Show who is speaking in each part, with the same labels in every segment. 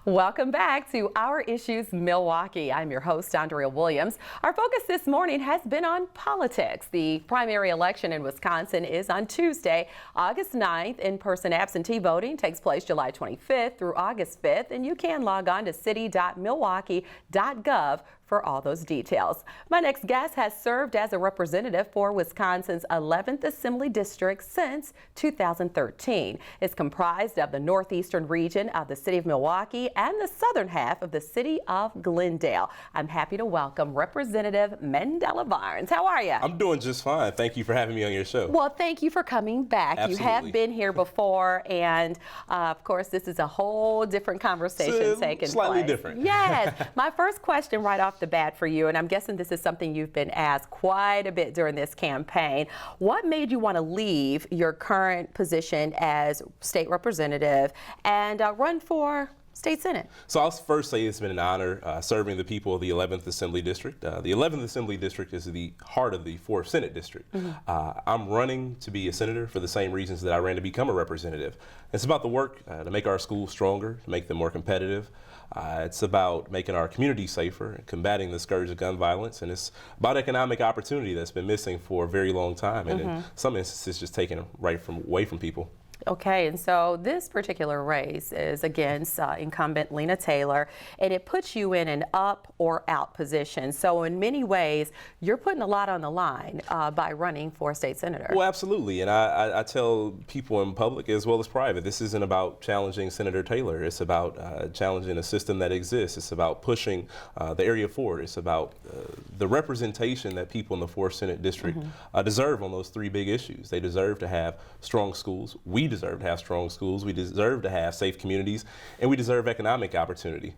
Speaker 1: Welcome back to Our Issues Milwaukee. I'm your host, Andrea Williams. Our focus this morning has been on politics. The primary election in Wisconsin is on Tuesday, August 9th. In-person absentee voting takes place July 25th through August 5th, and you can log on to city.milwaukee.gov for all those details. My next guest has served as a representative for Wisconsin's 11th Assembly District since 2013. It's comprised of the northeastern region of the city of Milwaukee and the southern half of the city of Glendale. I'm happy to welcome Representative Mandela Barnes. How are you?
Speaker 2: I'm doing just fine. Thank you for having me on your show.
Speaker 1: Well, thank you for coming back.
Speaker 2: Absolutely.
Speaker 1: You have been here before, and of course, this is a whole different conversation taking place.
Speaker 2: Slightly different.
Speaker 1: Yes. My first question right off the bat for you, and I'm guessing this is something you've been asked quite a bit during this campaign. What made you want to leave your current position as state representative and run for State Senate?
Speaker 2: So I'll first say it's been an honor serving the people of the 11th Assembly District. The 11th Assembly District is the heart of the 4th Senate District. I'm running to be a senator for the same reasons that I ran to become a representative. It's about the work to make our schools stronger, to make them more competitive. It's about making our community safer and combating the scourge of gun violence, and it's about economic opportunity that's been missing for a very long time, and in some instances just taken away from people.
Speaker 1: Okay, and so this particular race is against incumbent Lena Taylor, and it puts you in an up or out position. So in many ways, you're putting a lot on the line by running for state senator.
Speaker 2: Well, absolutely, and I tell people in public as well as private, this isn't about challenging Senator Taylor. It's about challenging a system that exists. It's about pushing the area forward. It's about the representation that people in the 4th Senate District deserve on those three big issues. They deserve to have strong schools. We deserve to have strong schools, we deserve to have safe communities, and we deserve economic opportunity.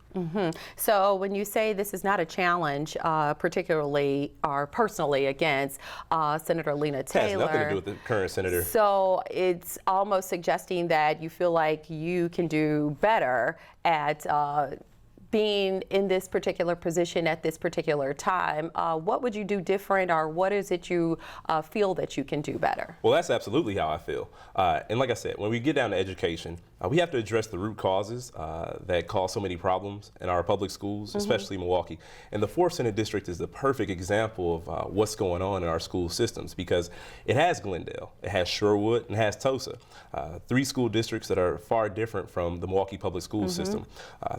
Speaker 1: So when you say this is not a challenge, particularly or personally against Senator Lena Taylor.
Speaker 2: It has nothing to do with the current senator.
Speaker 1: So it's almost suggesting that you feel like you can do better at being in this particular position at this particular time. What would you do different, or what is it you feel that you can do better?
Speaker 2: Well, that's absolutely how I feel. And like I said, when we get down to education, we have to address the root causes that cause so many problems in our public schools, especially Milwaukee. And the 4th Senate District is the perfect example of what's going on in our school systems, because it has Glendale, it has Sherwood, and it has Tosa. 3 school districts that are far different from the Milwaukee public school system.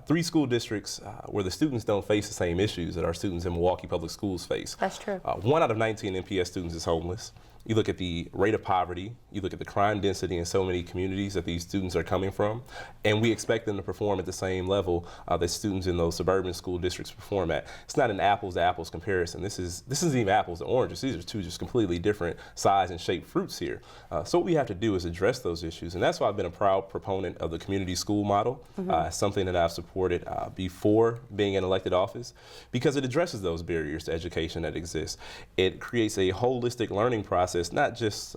Speaker 2: 3 school districts where the students don't face the same issues that our students in Milwaukee public schools face.
Speaker 1: That's true.
Speaker 2: 1 out of 19 MPS students is homeless. You look at the rate of poverty, you look at the crime density in so many communities that these students are coming from, and we expect them to perform at the same level that students in those suburban school districts perform at. It's not an apples to apples comparison. This isn't even apples to oranges. These are two just completely different size and shaped fruits here. So what we have to do is address those issues, and that's why I've been a proud proponent of the community school model, something that I've supported before being in elected office, because it addresses those barriers to education that exist. It creates a holistic learning process, not just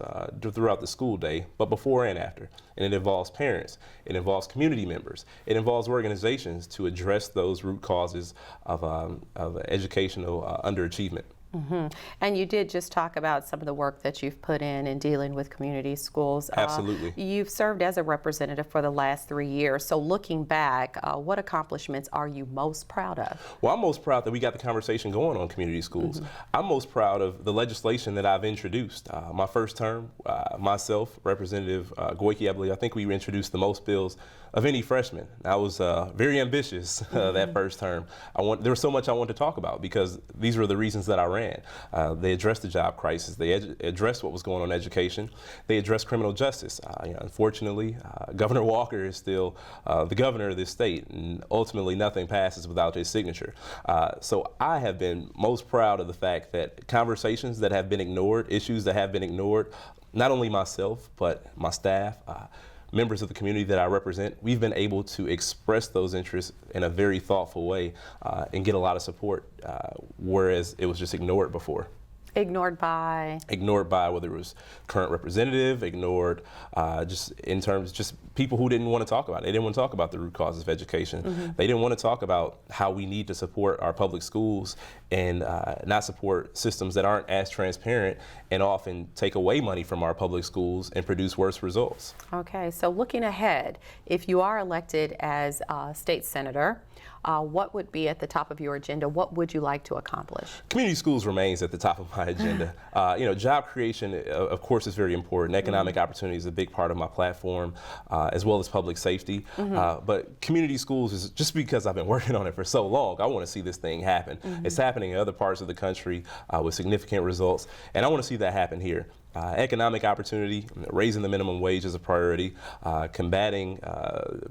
Speaker 2: throughout the school day, but before and after. And it involves parents, it involves community members, it involves organizations to address those root causes of educational underachievement.
Speaker 1: And you did just talk about some of the work that you've put in dealing with community schools.
Speaker 2: Absolutely.
Speaker 1: You've served as a representative for the last 3 years. So looking back, what accomplishments are you most proud of?
Speaker 2: Well, I'm most proud that we got the conversation going on community schools. I'm most proud of the legislation that I've introduced. My first term, myself, Representative Goyke, I think we introduced the most bills of any freshman. I was very ambitious that first term. There was so much I wanted to talk about, because these were the reasons that I ran. They addressed the job crisis. They addressed what was going on in education. They addressed criminal justice. Unfortunately, Governor Walker is still the governor of this state, and ultimately nothing passes without his signature. So I have been most proud of the fact that conversations that have been ignored, issues that have been ignored, not only myself, but my staff, members of the community that I represent, we've been able to express those interests in a very thoughtful way and get a lot of support, whereas it was just ignored before.
Speaker 1: Ignored by?
Speaker 2: Ignored by whether it was current representative, ignored just in terms just people who didn't want to talk about it. They didn't want to talk about the root causes of education. They didn't want to talk about how we need to support our public schools and not support systems that aren't as transparent and often take away money from our public schools and produce worse results.
Speaker 1: Okay, so looking ahead, if you are elected as state senator, what would be at the top of your agenda? What would you like to accomplish?
Speaker 2: Community schools remains at the top of my agenda. Job creation, of course, is very important. Economic opportunity is a big part of my platform, as well as public safety. But community schools is just because I've been working on it for so long. I want to see this thing happen. It's happening in other parts of the country with significant results, and I want to see that happen here. Economic opportunity, raising the minimum wage is a priority, combating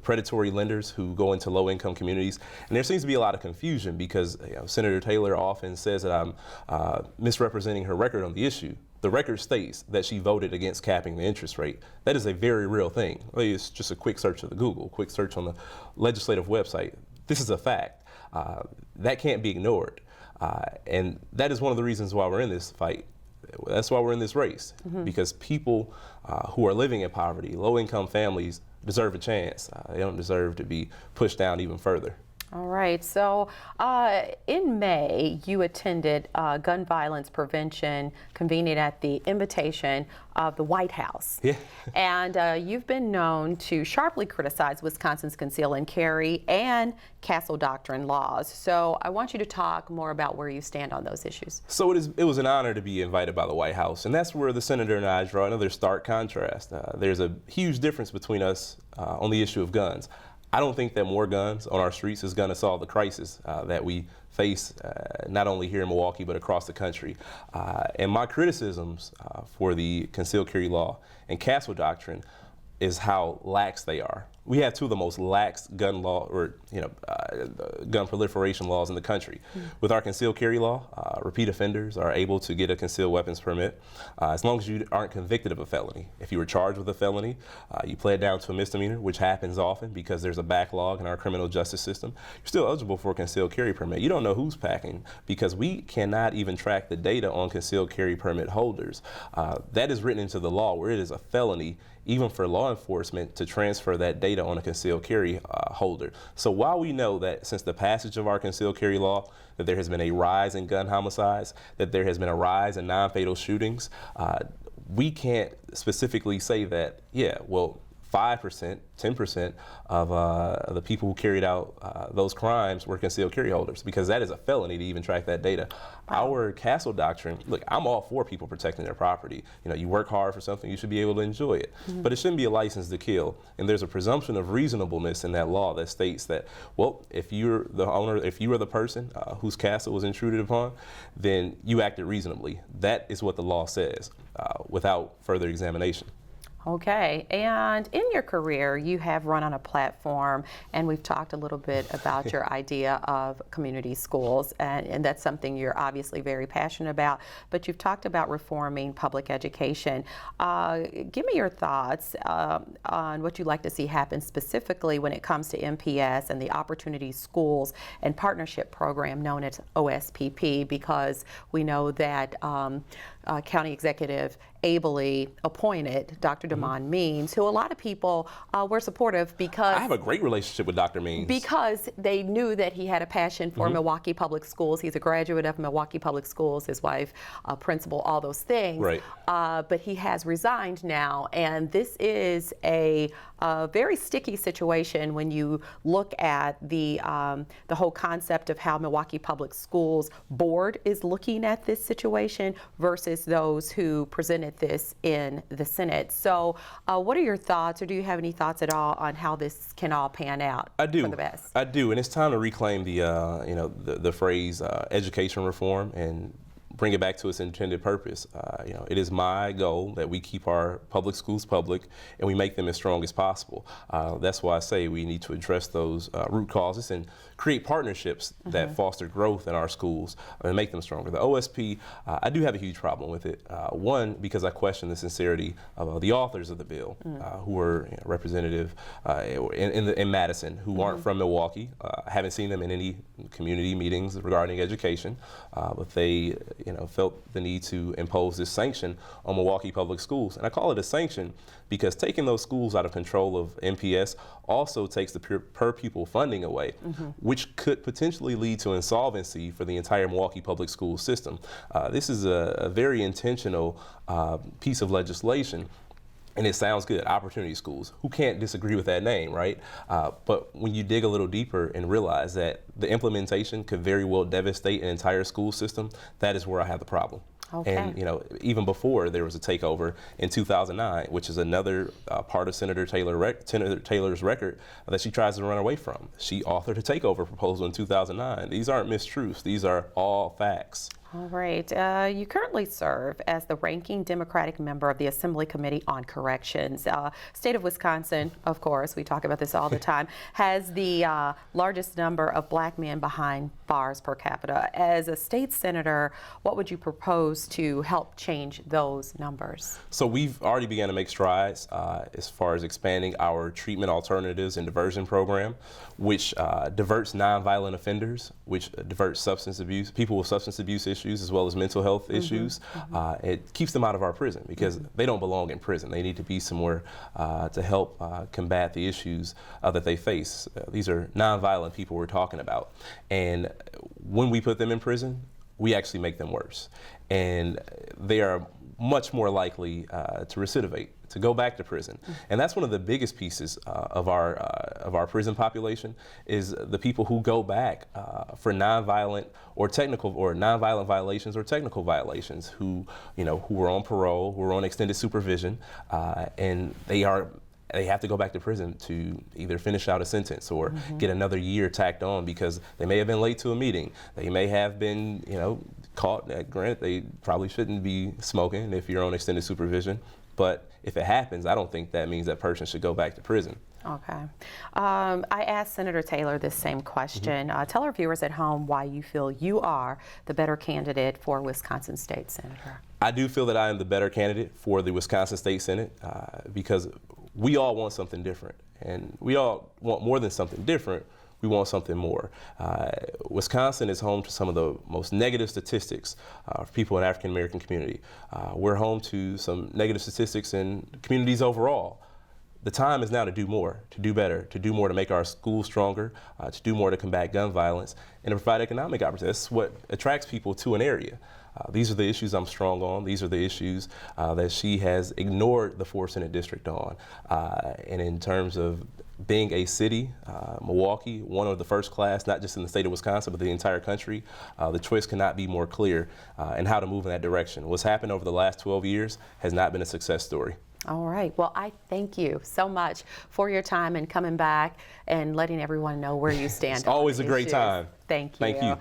Speaker 2: predatory lenders who go into low-income communities. And there seems to be a lot of confusion because Senator Taylor often says that I'm misrepresenting her record on the issue. The record states that she voted against capping the interest rate. That is a very real thing. It's just a quick search of the Google, quick search on the legislative website. This is a fact. That can't be ignored. And that is one of the reasons why we're in this fight. That's why we're in this race, because people who are living in poverty, low-income families, deserve a chance. They don't deserve to be pushed down even further.
Speaker 1: All right, so in May, you attended gun violence prevention convening at the invitation of the White House.
Speaker 2: Yeah.
Speaker 1: And you've been known to sharply criticize Wisconsin's conceal and carry and castle doctrine laws. So I want you to talk more about where you stand on those issues.
Speaker 2: So it was an honor to be invited by the White House, and that's where the senator and I draw another stark contrast. There's a huge difference between us on the issue of guns. I don't think that more guns on our streets is going to solve the crisis that we face not only here in Milwaukee but across the country. And my criticisms for the concealed carry law and castle doctrine is how lax they are. We have two of the most lax gun law gun proliferation laws in the country. With our concealed carry law, repeat offenders are able to get a concealed weapons permit as long as you aren't convicted of a felony. If you were charged with a felony, you pled down to a misdemeanor, which happens often because there's a backlog in our criminal justice system, you're still eligible for a concealed carry permit. You don't know who's packing because we cannot even track the data on concealed carry permit holders. That is written into the law where it is a felony even for law enforcement to transfer that data on a concealed carry holder. So while we know that since the passage of our concealed carry law that there has been a rise in gun homicides, that there has been a rise in non-fatal shootings, we can't specifically say that, 5%, 10% of the people who carried out those crimes were concealed carry holders, because that is a felony to even track that data. Our castle doctrine, look, I'm all for people protecting their property. You work hard for something, you should be able to enjoy it. But it shouldn't be a license to kill. And there's a presumption of reasonableness in that law that states that, if you're the owner, if you are the person whose castle was intruded upon, then you acted reasonably. That is what the law says, without further examination.
Speaker 1: Okay, and in your career, you have run on a platform, and we've talked a little bit about your idea of community schools, and that's something you're obviously very passionate about, but you've talked about reforming public education. Give me your thoughts on what you'd like to see happen specifically when it comes to MPS and the Opportunity Schools and Partnership Program known as OSPP, because we know that County Executive ably appointed Dr. Damon Means, who a lot of people were supportive because...
Speaker 2: I have a great relationship with Dr. Means.
Speaker 1: Because they knew that he had a passion for Milwaukee Public Schools. He's a graduate of Milwaukee Public Schools, his wife, principal, all those things.
Speaker 2: Right.
Speaker 1: But he has resigned now, and this is a very sticky situation when you look at the whole concept of how Milwaukee Public Schools Board is looking at this situation versus those who presented this in the Senate. So what are your thoughts, or do you have any thoughts at all on how this can all pan out for the best?
Speaker 2: I do, and it's time to reclaim the phrase education reform and bring it back to its intended purpose. It is my goal that we keep our public schools public and we make them as strong as possible. That's why I say we need to address those root causes and create partnerships that foster growth in our schools and make them stronger. The OSP, I do have a huge problem with it. One, because I question the sincerity of the authors of the bill, who were representative in Madison, who aren't from Milwaukee. I haven't seen them in any community meetings regarding education, but they felt the need to impose this sanction on Milwaukee Public Schools. And I call it a sanction because taking those schools out of control of MPS also takes the per pupil funding away, which could potentially lead to insolvency for the entire Milwaukee Public School system. This is a very intentional piece of legislation. And it sounds good, opportunity schools. Who can't disagree with that name, right? But when you dig a little deeper and realize that the implementation could very well devastate an entire school system, that is where I have the problem. Okay. And even before there was a takeover in 2009, which is another part of Senator Taylor's record that she tries to run away from. She authored a takeover proposal in 2009. These aren't mistruths, these are all facts.
Speaker 1: All right. You currently serve as the ranking Democratic member of the Assembly Committee on Corrections. State of Wisconsin, of course, we talk about this all the time, has the largest number of black men behind bars per capita. As a state senator, what would you propose to help change those numbers?
Speaker 2: So we've already begun to make strides as far as expanding our treatment alternatives and diversion program, which diverts nonviolent offenders, which diverts substance abuse, people with substance abuse issues, as well as mental health issues. It keeps them out of our prison because they don't belong in prison. They need to be somewhere to help combat the issues that they face. These are nonviolent people we're talking about. And when we put them in prison, we actually make them worse. And they are much more likely to recidivate, to go back to prison. And that's one of the biggest pieces of our prison population is the people who go back for nonviolent or nonviolent violations or technical violations who are on parole, who are on extended supervision, and they have to go back to prison to either finish out a sentence or get another year tacked on because they may have been late to a meeting. They may have been, caught. Granted, they probably shouldn't be smoking if you're on extended supervision. But if it happens, I don't think that means that person should go back to prison.
Speaker 1: Okay. I asked Senator Taylor this same question. Tell our viewers at home why you feel you are the better candidate for Wisconsin State Senator.
Speaker 2: I do feel that I am the better candidate for the Wisconsin State Senate because we all want something different. And we all want more than something different. We want something more. Wisconsin is home to some of the most negative statistics for people in the African American community. We're home to some negative statistics in communities overall. The time is now to do more, to do better, to do more to make our schools stronger, to do more to combat gun violence, and to provide economic opportunities. That's what attracts people to an area. These are the issues I'm strong on. These are the issues that she has ignored the 4th Senate District on. And in terms of being a city, Milwaukee, one of the first class, not just in the state of Wisconsin, but the entire country, the choice cannot be more clear in how to move in that direction. What's happened over the last 12 years has not been a success story.
Speaker 1: All right. Well, I thank you so much for your time and coming back and letting everyone know where you stand.
Speaker 2: It's always a great time.
Speaker 1: Thank you.
Speaker 2: Thank you.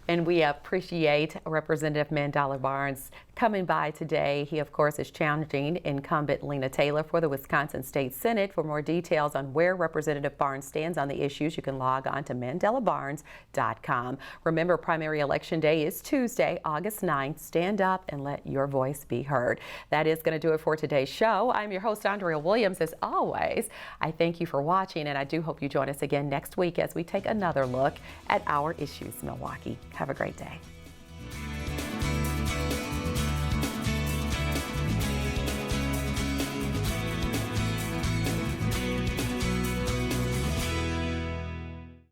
Speaker 1: And we appreciate Representative Mandela Barnes coming by today. He, of course, is challenging incumbent Lena Taylor for the Wisconsin State Senate. For more details on where Representative Barnes stands on the issues, you can log on to mandelabarnes.com. Remember, primary election day is Tuesday, August 9th. Stand up and let your voice be heard. That is going to do it for today's show. I'm your host, Andrea Williams. As always, I thank you for watching, and I do hope you join us again next week as we take another look at our issues, Milwaukee. Have a great day.